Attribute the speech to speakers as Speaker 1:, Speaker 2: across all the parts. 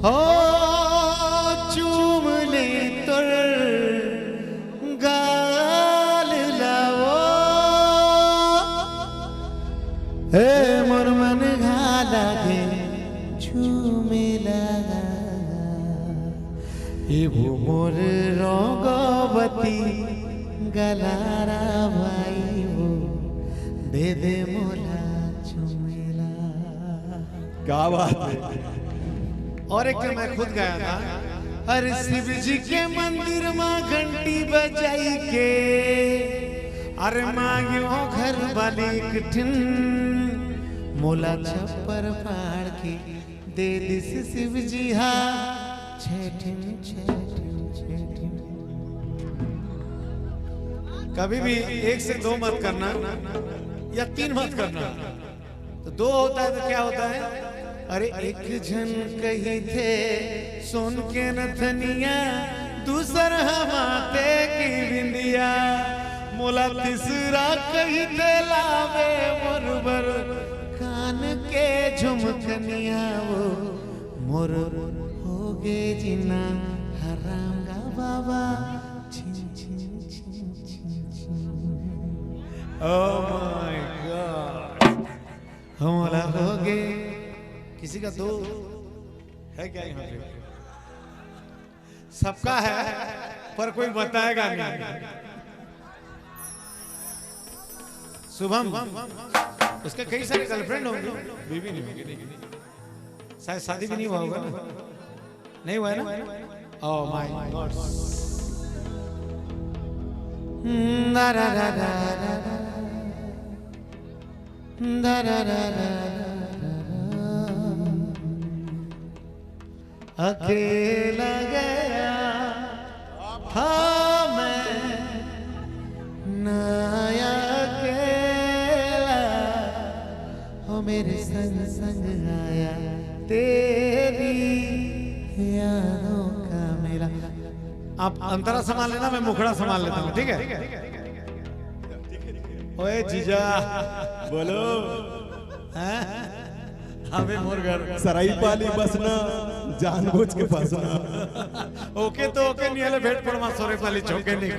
Speaker 1: हो चूम ले तुर गाल लाओ हे मोर मन घाला के झूमे लगा ए वो मोर रोगवती गलारा भाई वो दे दे मोला चुमेला।
Speaker 2: क्या बात है।
Speaker 1: और एक मैं खुद गाया था, हर शिव जी के मंदिर माँ घंटी बजाई के अरे मांगियो घर वाली कठिन मोला छप्पर फाड़ के दे दिस शिव जी हा छेठिन छेठिन छेठिन। कभी भी 1 से 2 मत करना या 3 मत करना। तो 2 होता है तो क्या होता है, अरे एक जन कही थे सोन के नथनिया दूसरा माते की बिंदिया मोला तीसरा कही थे लावे मोरबर कान के झुमकनिया वो मोर हो गे जिना हरांगा बाबा छिन छिन छिन छिन छिन। ओह माय गॉड हमारा हो गे। किसी का 2 है क्या यहाँ पे? सबका है पर कोई बताएगा नहीं। शुभम उसके कई सारे गर्लफ्रेंड होंगे, बीवी नहीं होगी, शायद शादी भी नहीं हुआ होगा ना? नहीं हुआ है ना? Oh my God. दा दा दा दा दा दा दा दा अकेला गया हाँ मैं नया अकेला हो मेरे संग संग आया तेरी यादों का मेला। आप अंतरा संभाल लेना, मैं मुखड़ा संभाल लेता हूँ, ठीक है? ओए जीजा
Speaker 2: बोलो।
Speaker 1: हमें मोर घर
Speaker 2: सराई पाली बसना जानबूझ के फंसना।
Speaker 1: ओके तो ओके नहीं हले भेट पड़मा सोरे पाली चौके नहीं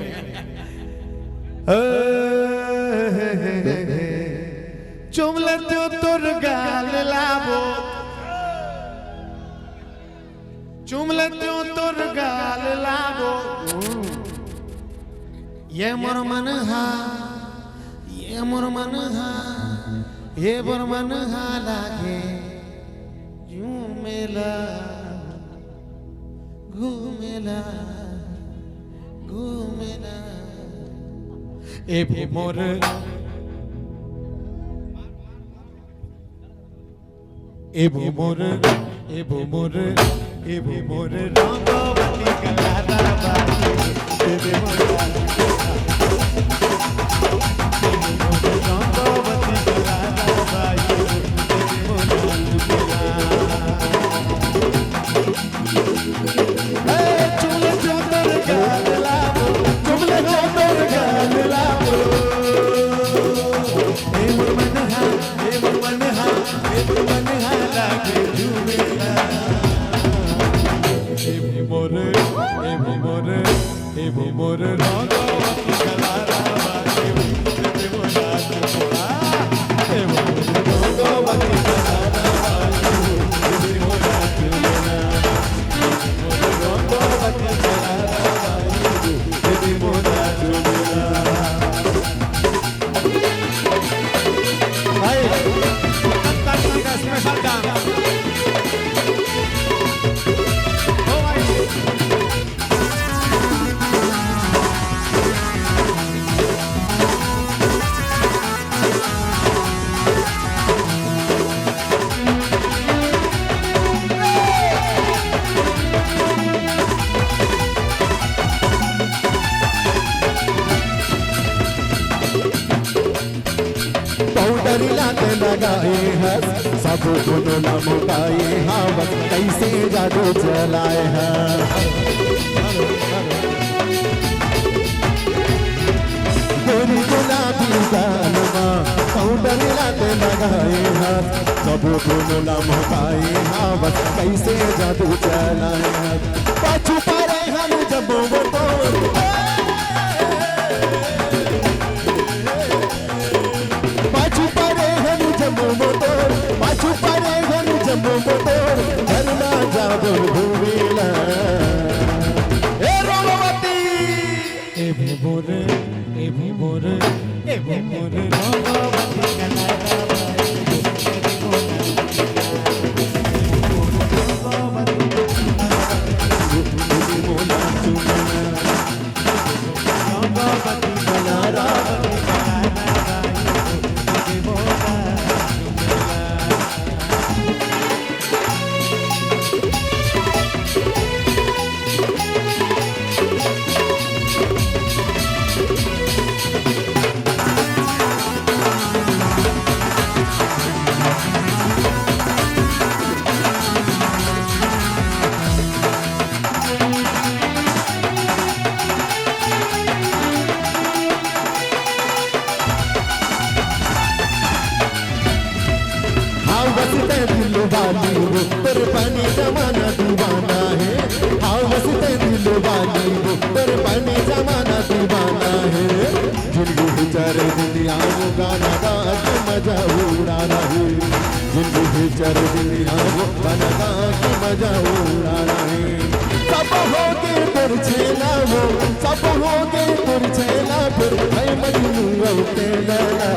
Speaker 1: चुमले तो तुर गाल लाबो चुमले तो तुर गाल लाबो ये मोर मन हा ये मोर मन हा ये मोर मन हा लागे झूमेला घूमेला घूमेला ए मोर ए मोर ए मोर ए मोर रंगवती गलारा बाई ए मोर रंगवती गलारा बाई ए मोर चुमले चोतर गाल लाबो चुमले चोतर गाल लाबो ए मोर मन हा ए मोर मन हा ए मोर मन हा लागे झूमेला ए मोर ए मोर रंगवती गलारा बाई ए मोर राजकुमार ए मोर रंगवती गलारा बाई ए मोर राजकुमार
Speaker 2: लगाए हैं सब गुण मुकाए हाँ बस कैसे जादू चलाए हैं गोरी गुलाबी गालमा पाउडर लाते लगाए हैं सब दोनों लमकाए हावत कैसे जादू चलाए पाछू पारे हम जब वो तोड़ पाछू पारे हम जब वो तोड़ पाछू पारे हम जब वो तोड़ झरना जादू भूमिला ए रोमवती
Speaker 1: ए भोर ए भोर ए भोर रंगवती
Speaker 2: पर पानी जमाना दीवाना है हवसते दिल वाली पर पानी जमाना दीवाना है जिंदगी बिचार दुनिया वो गाना गा के मजा उड़ाना है जिंदगी बिचार दुनिया वो गाना गा के मजा उड़ाना है सब हो के तुर छेला वो सब हो के तुर छेला फिर मैं मजनू होते लगा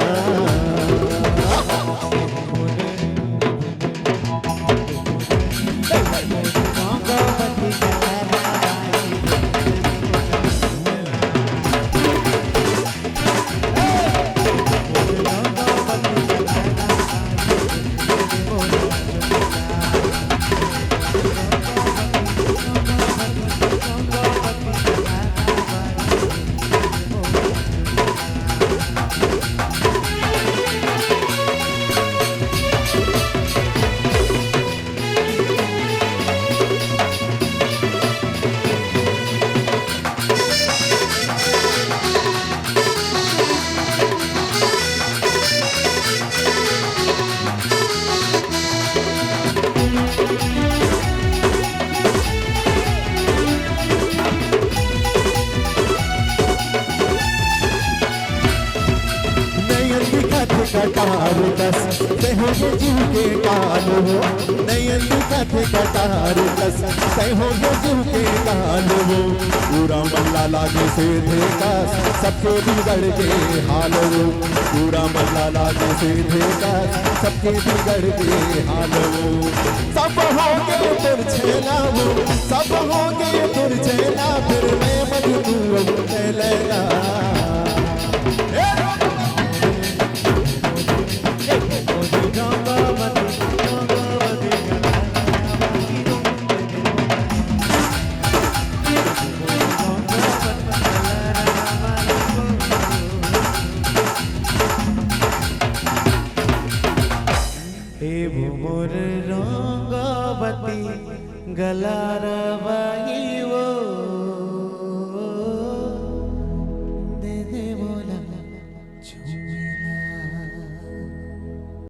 Speaker 2: कटार दस होगे जीव के काल हो नयन कथे कटार दस होगे जीव के काल हो पूरा मल्ला लागे से देखा सबके बिगड़ के हाल हो पूरा मल्ला लागे से देखा सबके बिगड़ के हाल हो सब होगे तुर छेला हो सब होगे तुर छेला फिर मैं मजबूर चलेगा
Speaker 1: मोर रंगवती गला रवाई वो